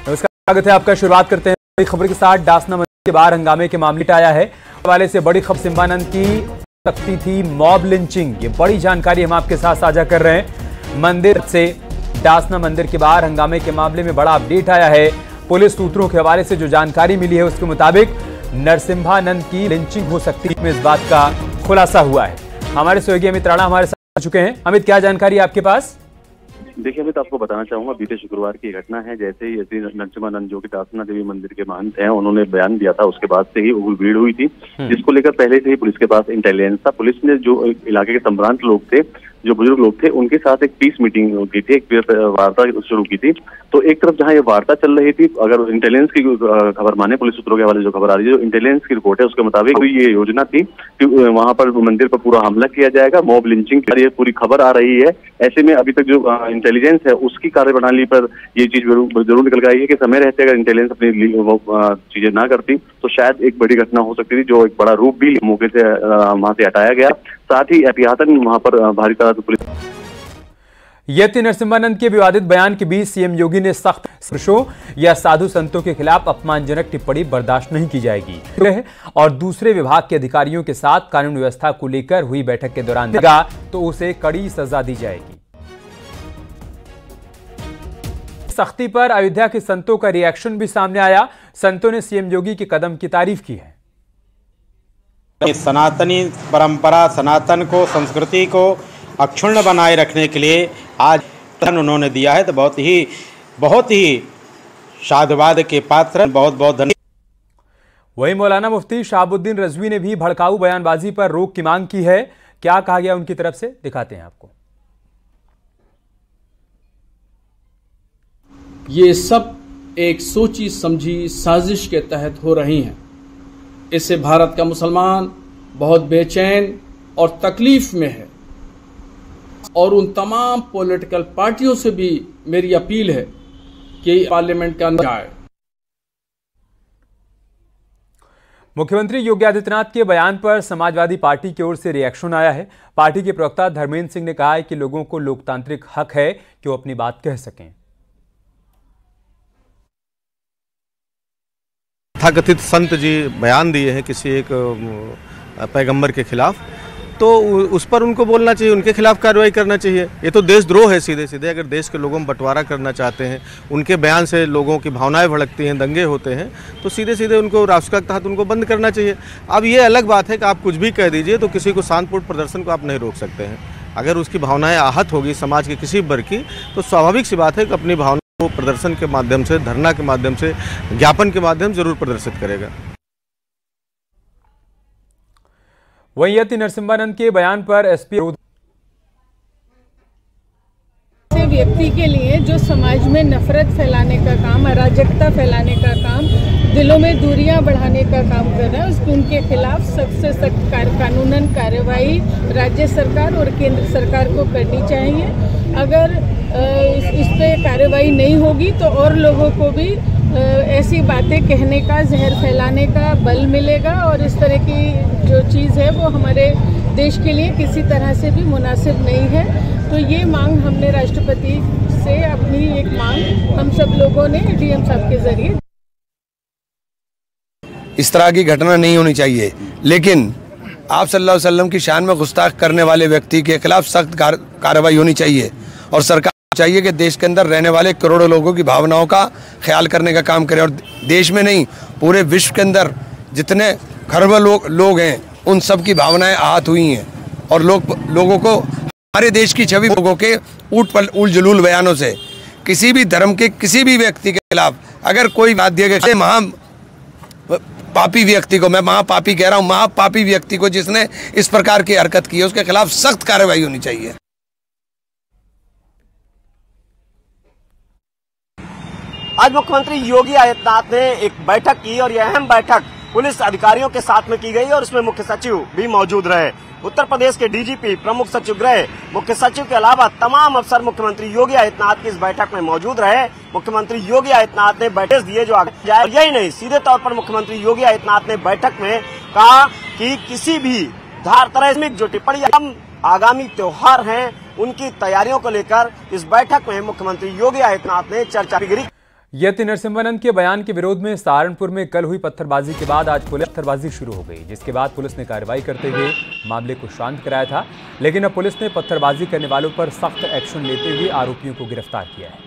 नमस्कार, स्वागत है आपका। शुरुआत करते हैं बड़ी खबर के साथ। डासना मंदिर के बाहर हंगामे के मामले आया है। हवाले से बड़ी खबर सिम्बानंद की सख्ती थी मॉब लिंचिंग। ये बड़ी जानकारी हम आपके साथ साझा कर रहे हैं। मंदिर से डासना मंदिर के बाहर हंगामे के मामले में बड़ा अपडेट आया है। पुलिस सूत्रों के हवाले से जो जानकारी मिली है उसके मुताबिक नरसिम्हानंद की लिंचिंग हो सकती है, इस बात का खुलासा हुआ है। हमारे सहयोगी अमित राणा हमारे साथ आ चुके हैं। अमित, क्या जानकारी है आपके पास? देखिए अमित, आपको बताना चाहूंगा, बीते शुक्रवार की घटना है। जैसे ही नरसिम्हानंद जो कि डासना देवी मंदिर के महंत हैं, उन्होंने बयान दिया था, उसके बाद से ही भीड़ हुई थी, जिसको लेकर पहले से ही पुलिस के पास इंटेलिजेंस था। पुलिस ने जो इलाके के संभ्रांत लोग थे, जो बुजुर्ग लोग थे, उनके साथ एक पीस मीटिंग की थी, एक वार्ता शुरू की थी। तो एक तरफ जहां ये वार्ता चल रही थी, अगर इंटेलिजेंस की खबर माने, पुलिस सूत्रों के हवाले जो खबर आ रही है, जो इंटेलिजेंस की रिपोर्ट है उसके मुताबिक ये योजना थी कि वहां पर मंदिर पर पूरा हमला किया जाएगा, मॉब लिंचिंग की ये पूरी खबर आ रही है। ऐसे में अभी तक जो इंटेलिजेंस है उसकी कार्यप्रणाली पर ये चीज जरूर निकल गई है कि समय रहते अगर इंटेलिजेंस अपनी चीजें ना करती तो शायद एक बड़ी घटना हो सकती थी, जो एक बड़ा रूप भी मौके से वहां से हटाया गया। साथ ही एहतियातन वहां पर भारी तादाद पुलिस। यति नरसिम्हानंद के विवादित बयान के बीच सीएम योगी ने सख्त पुरुषों या साधु संतों के खिलाफ अपमानजनक टिप्पणी बर्दाश्त नहीं की जाएगी और दूसरे विभाग के अधिकारियों के साथ कानून व्यवस्था को लेकर हुई बैठक के दौरान देगा तो उसे कड़ी सजा दी जाएगी। सख्ती पर अयोध्या के संतों का रिएक्शन भी सामने आया। संतों ने सीएम योगी के कदम की तारीफ की है। सनातनी परंपरा, सनातन को, संस्कृति को अक्षुण्ण बनाए रखने के लिए आज उन्होंने दिया है, तो बहुत ही साधुवाद के पात्र। बहुत बहुत धन्यवाद। वहीं मौलाना मुफ्ती शहाबुद्दीन रजवी ने भी भड़काऊ बयानबाजी पर रोक की मांग की है। क्या कहा गया उनकी तरफ से, दिखाते हैं आपको। ये सब एक सोची समझी साजिश के तहत हो रही हैं। इससे भारत का मुसलमान बहुत बेचैन और तकलीफ में है और उन तमाम पॉलिटिकल पार्टियों से भी मेरी अपील है कि पार्लियामेंट के अंदर आए। मुख्यमंत्री योगी आदित्यनाथ के बयान पर समाजवादी पार्टी की ओर से रिएक्शन आया है। पार्टी के प्रवक्ता धर्मेंद्र सिंह ने कहा है कि लोगों को लोकतांत्रिक हक है कि वो अपनी बात कह सकें। तथाकथित संत जी बयान दिए हैं किसी एक पैगंबर के खिलाफ, तो उस पर उनको बोलना चाहिए, उनके खिलाफ कार्रवाई करना चाहिए। ये तो देशद्रोह है सीधे सीधे। अगर देश के लोगों में बंटवारा करना चाहते हैं, उनके बयान से लोगों की भावनाएं भड़कती हैं, दंगे होते हैं, तो सीधे सीधे उनको राष्ट्र के तहत उनको बंद करना चाहिए। अब ये अलग बात है कि आप कुछ भी कह दीजिए तो किसी को शांतिपूर्ण प्रदर्शन को आप नहीं रोक सकते हैं। अगर उसकी भावनाएं आहत होगी समाज के किसी वर्ग की, तो स्वाभाविक सी बात है कि अपनी भावना को प्रदर्शन के माध्यम से, धरना के माध्यम से, ज्ञापन के माध्यम से जरूर प्रदर्शित करेगा। वहीं यति नरसिम्हानंद के बयान पर एसपी व्यक्ति के लिए जो समाज में नफरत फैलाने का काम, अराजकता फैलाने का काम, दिलों में दूरियां बढ़ाने का काम कर रहा है, उसको उनके खिलाफ सख्त से सख्त कानूनन कार्रवाई राज्य सरकार और केंद्र सरकार को करनी चाहिए। अगर इस पे कार्रवाई नहीं होगी तो और लोगों को भी ऐसी बातें कहने का, जहर फैलाने का बल मिलेगा और इस तरह की जो चीज़ है वो हमारे देश के लिए किसी तरह से भी मुनासिब नहीं है। तो ये मांग हमने राष्ट्रपति से, अपनी एक मांग हम सब लोगों ने डीएम साहब के जरिए। इस तरह की घटना नहीं होनी चाहिए, लेकिन आप सल्लल्लाहु अलैहि वसल्लम की शान में गुस्ताख करने वाले व्यक्ति के खिलाफ सख्त कार्रवाई होनी चाहिए और सरकार चाहिए कि देश के अंदर रहने वाले करोड़ों लोगों की भावनाओं का ख्याल करने का काम करे और देश में नहीं पूरे विश्व के अंदर जितने खरबों लोग हैं उन सब की भावनाएं आहत हुई हैं और लोगों को हमारे देश की छवि लोगों के उल जलूल बयानों से किसी भी धर्म के किसी भी व्यक्ति के खिलाफ अगर कोई बाध्य के महापापी व्यक्ति को, मैं महापापी कह रहा हूँ, महापापी व्यक्ति को जिसने इस प्रकार की हरकत की है उसके खिलाफ सख्त कार्रवाई होनी चाहिए। आज मुख्यमंत्री योगी आदित्यनाथ ने एक बैठक की और यह अहम बैठक पुलिस अधिकारियों के साथ में की गई और उसमें मुख्य सचिव भी मौजूद रहे। उत्तर प्रदेश के डीजीपी, प्रमुख सचिव गृह, मुख्य सचिव के अलावा तमाम अफसर मुख्यमंत्री योगी आदित्यनाथ की इस बैठक में मौजूद रहे। मुख्यमंत्री योगी आदित्यनाथ ने बैठक दिए जो आगे जाए। यही नहीं, सीधे तौर पर मुख्यमंत्री योगी आदित्यनाथ ने बैठक में कहा कि किसी भी धार्मिक जो टिप्पणी आगामी त्योहार हैं उनकी तैयारियों को लेकर इस बैठक में मुख्यमंत्री योगी आदित्यनाथ ने चर्चा की। यति नरसिम्हानंद के बयान के विरोध में सहारनपुर में कल हुई पत्थरबाजी के बाद आज पुलिस पत्थरबाजी शुरू हो गई, जिसके बाद पुलिस ने कार्रवाई करते हुए मामले को शांत कराया था। लेकिन अब पुलिस ने पत्थरबाजी करने वालों पर सख्त एक्शन लेते हुए आरोपियों को गिरफ्तार किया है।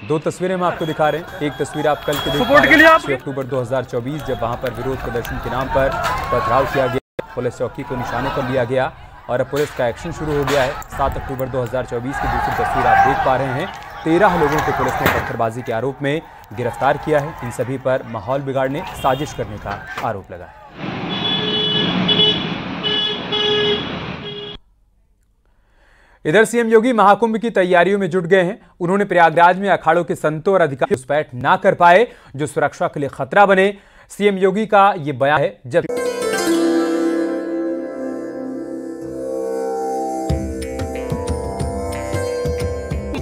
दो तस्वीरें हम आपको दिखा रहे हैं। एक तस्वीर आप कल के देख पा रहे हैं 6 अक्टूबर 2024, जब वहां पर विरोध प्रदर्शन के नाम पर पथराव किया गया, पुलिस चौकी को निशाने पर लिया गया और अब पुलिस का एक्शन शुरू हो गया है। 7 अक्टूबर 2024 की दूसरी तस्वीर आप देख पा रहे हैं। 13 लोगों को पुलिस ने पत्थरबाजी के आरोप में गिरफ्तार किया है। इन सभी पर माहौल बिगाड़ने, साजिश करने का आरोप लगा है। इधर सीएम योगी महाकुंभ की तैयारियों में जुट गए हैं। उन्होंने प्रयागराज में अखाड़ों के संतों और अधिकारी घुसपैठ ना कर पाए जो सुरक्षा के लिए खतरा बने। सीएम योगी का यह बयान है जब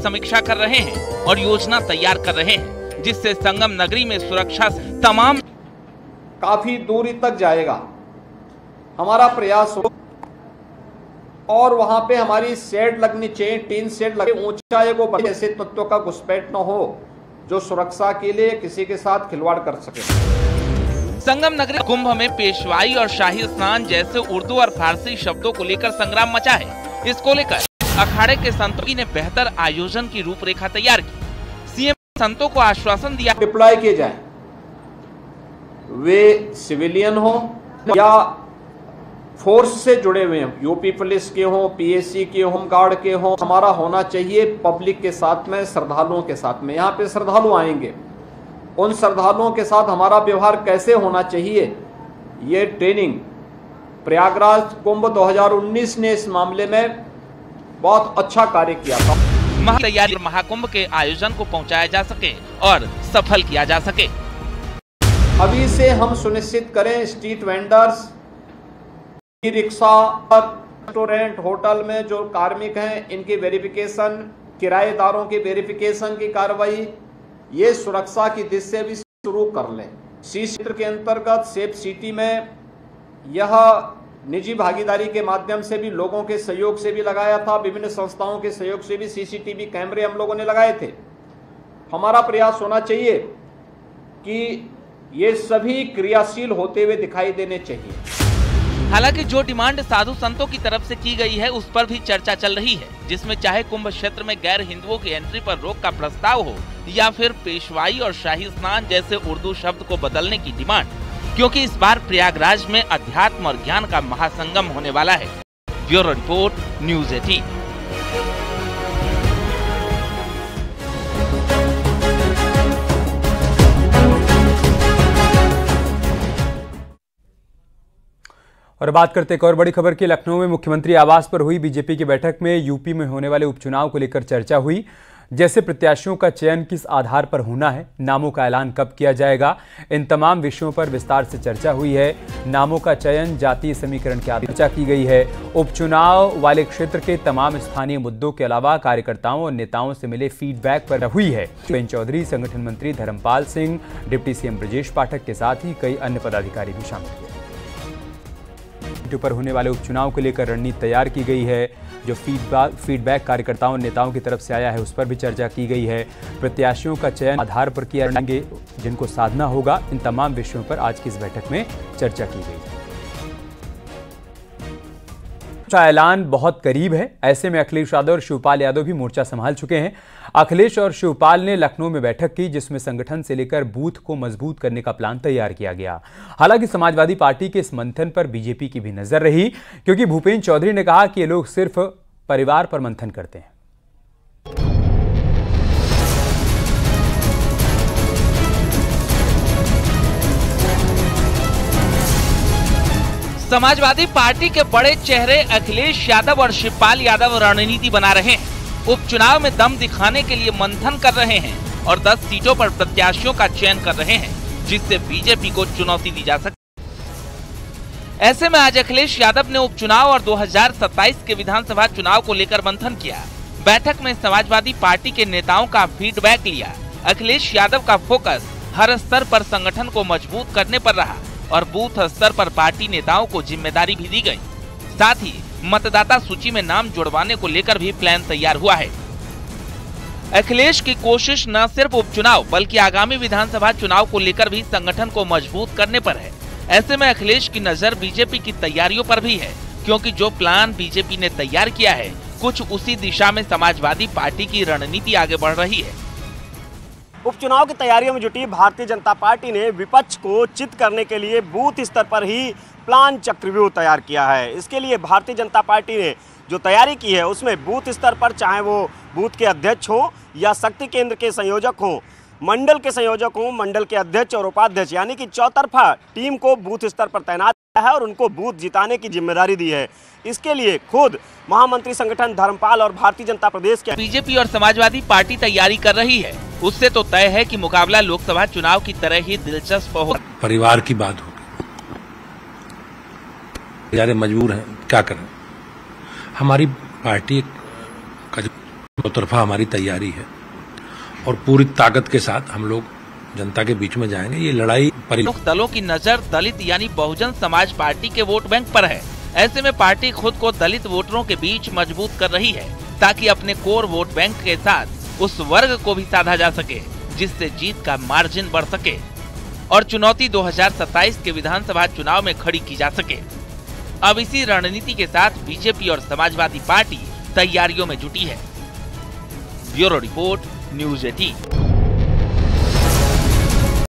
समीक्षा कर रहे हैं और योजना तैयार कर रहे हैं, जिससे संगम नगरी में सुरक्षा तमाम काफी दूरी तक जाएगा। हमारा प्रयास हो और वहां पे हमारी शेड लगनी चाहिए, टीन शेड लगे, ऊंचाई को बढ़े, ऐसे तत्वों का घुसपैठ न हो जो सुरक्षा के लिए किसी के साथ खिलवाड़ कर सके। संगम नगरी कुंभ में पेशवाई और शाही स्नान जैसे उर्दू और फारसी शब्दों को लेकर संग्राम मचा है। इसको लेकर अखाड़े के संतों ने बेहतर आयोजन की रूपरेखा तैयार की। सीएम संतों को आश्वासन दिया डिप्लॉय किए जाए, वे सिविलियन हो या फोर्स से जुड़े हुए हैं, यूपी पुलिस के हों, पीएससी के, होम गार्ड के हों। हमारा होना चाहिए पब्लिक के साथ में, श्रद्धालुओं के साथ में। यहाँ पे श्रद्धालु आएंगे, उन श्रद्धालुओं के साथ हमारा व्यवहार कैसे होना चाहिए, ये ट्रेनिंग प्रयागराज कुंभ 2019 ने इस मामले में बहुत अच्छा कार्य किया था। तैयारी महाकुंभ के आयोजन को पहुंचाया जा सके और सफल किया जा सके। अभी से हम सुनिश्चित करें street vendors, rickshaw, restaurant, hotel में जो कार्मिक हैं, इनकी वेरिफिकेशन, किराएदारों की वेरिफिकेशन की कार्रवाई, ये सुरक्षा की दृष्टि से भी शुरू कर लें। सी क्षेत्र के अंतर्गत सेफ सिटी में यह निजी भागीदारी के माध्यम से भी, लोगों के सहयोग से भी लगाया था, विभिन्न संस्थाओं के सहयोग से भी सीसीटीवी कैमरे हम लोगों ने लगाए थे। हमारा प्रयास होना चाहिए कि ये सभी क्रियाशील होते हुए दिखाई देने चाहिए। हालांकि जो डिमांड साधु संतों की तरफ से की गई है उस पर भी चर्चा चल रही है, जिसमें चाहे कुंभ क्षेत्र में गैर हिंदुओं की एंट्री पर रोक का प्रस्ताव हो या फिर पेशवाई और शाही स्नान जैसे उर्दू शब्द को बदलने की डिमांड, क्योंकि इस बार प्रयागराज में अध्यात्म और ज्ञान का महासंगम होने वाला है। Bureau report, news 18। और बात करते एक और बड़ी खबर की। लखनऊ में मुख्यमंत्री आवास पर हुई बीजेपी की बैठक में यूपी में होने वाले उपचुनाव को लेकर चर्चा हुई। जैसे प्रत्याशियों का चयन किस आधार पर होना है, नामों का ऐलान कब किया जाएगा, इन तमाम विषयों पर विस्तार से चर्चा हुई है। नामों का चयन जातीय समीकरण की चर्चा की गई है। उपचुनाव वाले क्षेत्र के तमाम स्थानीय मुद्दों के अलावा कार्यकर्ताओं और नेताओं से मिले फीडबैक पर हुई है। भूपेंद्र चौधरी, संगठन मंत्री धर्मपाल सिंह, डिप्टी सीएम ब्रजेश पाठक के साथ ही कई अन्य पदाधिकारी भी शामिल हुए। पर होने वाले उपचुनाव को लेकर रणनीति तैयार की गई है। जो फीडबैक कार्यकर्ताओं और नेताओं की तरफ से आया है उस पर भी चर्चा की गई है। प्रत्याशियों का चयन आधार पर किया जाएंगे जिनको साधना होगा। इन तमाम विषयों पर आज की इस बैठक में चर्चा की गई। का ऐलान बहुत करीब है, ऐसे में अखिलेश यादव और शिवपाल यादव भी मोर्चा संभाल चुके हैं। अखिलेश और शिवपाल ने लखनऊ में बैठक की, जिसमें संगठन से लेकर बूथ को मजबूत करने का प्लान तैयार किया गया। हालांकि समाजवादी पार्टी के इस मंथन पर बीजेपी की भी नजर रही, क्योंकि भूपेंद्र चौधरी ने कहा कि ये लोग सिर्फ परिवार पर मंथन करते हैं। समाजवादी पार्टी के बड़े चेहरे अखिलेश यादव और शिवपाल यादव रणनीति बना रहे हैं। उपचुनाव में दम दिखाने के लिए मंथन कर रहे हैं और 10 सीटों पर प्रत्याशियों का चयन कर रहे हैं, जिससे बीजेपी को चुनौती दी जा सके। ऐसे में आज अखिलेश यादव ने उपचुनाव और 2027 के विधानसभा चुनाव को लेकर मंथन किया। बैठक में समाजवादी पार्टी के नेताओं का फीडबैक लिया। अखिलेश यादव का फोकस हर स्तर पर संगठन को मजबूत करने पर रहा और बूथ स्तर पर पार्टी नेताओं को जिम्मेदारी भी दी गई। साथ ही मतदाता सूची में नाम जुड़वाने को लेकर भी प्लान तैयार हुआ है। अखिलेश की कोशिश न सिर्फ उपचुनाव बल्कि आगामी विधानसभा चुनाव को लेकर भी संगठन को मजबूत करने पर है। ऐसे में अखिलेश की नजर बीजेपी की तैयारियों पर भी है, क्योंकि जो प्लान बीजेपी ने तैयार किया है कुछ उसी दिशा में समाजवादी पार्टी की रणनीति आगे बढ़ रही है। उपचुनाव की तैयारियों में जुटी भारतीय जनता पार्टी ने विपक्ष को चित करने के लिए बूथ स्तर पर ही प्लान चक्रव्यूह तैयार किया है। इसके लिए भारतीय जनता पार्टी ने जो तैयारी की है उसमें बूथ स्तर पर चाहे वो बूथ के अध्यक्ष हो या शक्ति केंद्र के संयोजक हो, मंडल के संयोजक हो, मंडल के अध्यक्ष और उपाध्यक्ष, यानी कि चौतरफा टीम को बूथ स्तर पर तैनात किया है और उनको बूथ जिताने की जिम्मेदारी दी है। इसके लिए खुद महामंत्री संगठन धर्मपाल और भारतीय जनता प्रदेश के बीजेपी और समाजवादी पार्टी तैयारी कर रही है। उससे तो तय है कि मुकाबला लोकसभा चुनाव की तरह ही दिलचस्प हो। परिवार की बात होगी, यारे मजबूर हैं, क्या करें। हमारी पार्टी का दो तरफा हमारी तैयारी है और पूरी ताकत के साथ हम लोग जनता के बीच में जाएंगे। ये लड़ाई प्रमुख दलों की नजर दलित यानी बहुजन समाज पार्टी के वोट बैंक पर है। ऐसे में पार्टी खुद को दलित वोटरों के बीच मजबूत कर रही है ताकि अपने कोर वोट बैंक के साथ उस वर्ग को भी साधा जा सके जिससे जीत का मार्जिन बढ़ सके और चुनौती 2027 के विधानसभा चुनाव में खड़ी की जा सके। अब इसी रणनीति के साथ बीजेपी और समाजवादी पार्टी तैयारियों में जुटी है। Bureau report, news 18।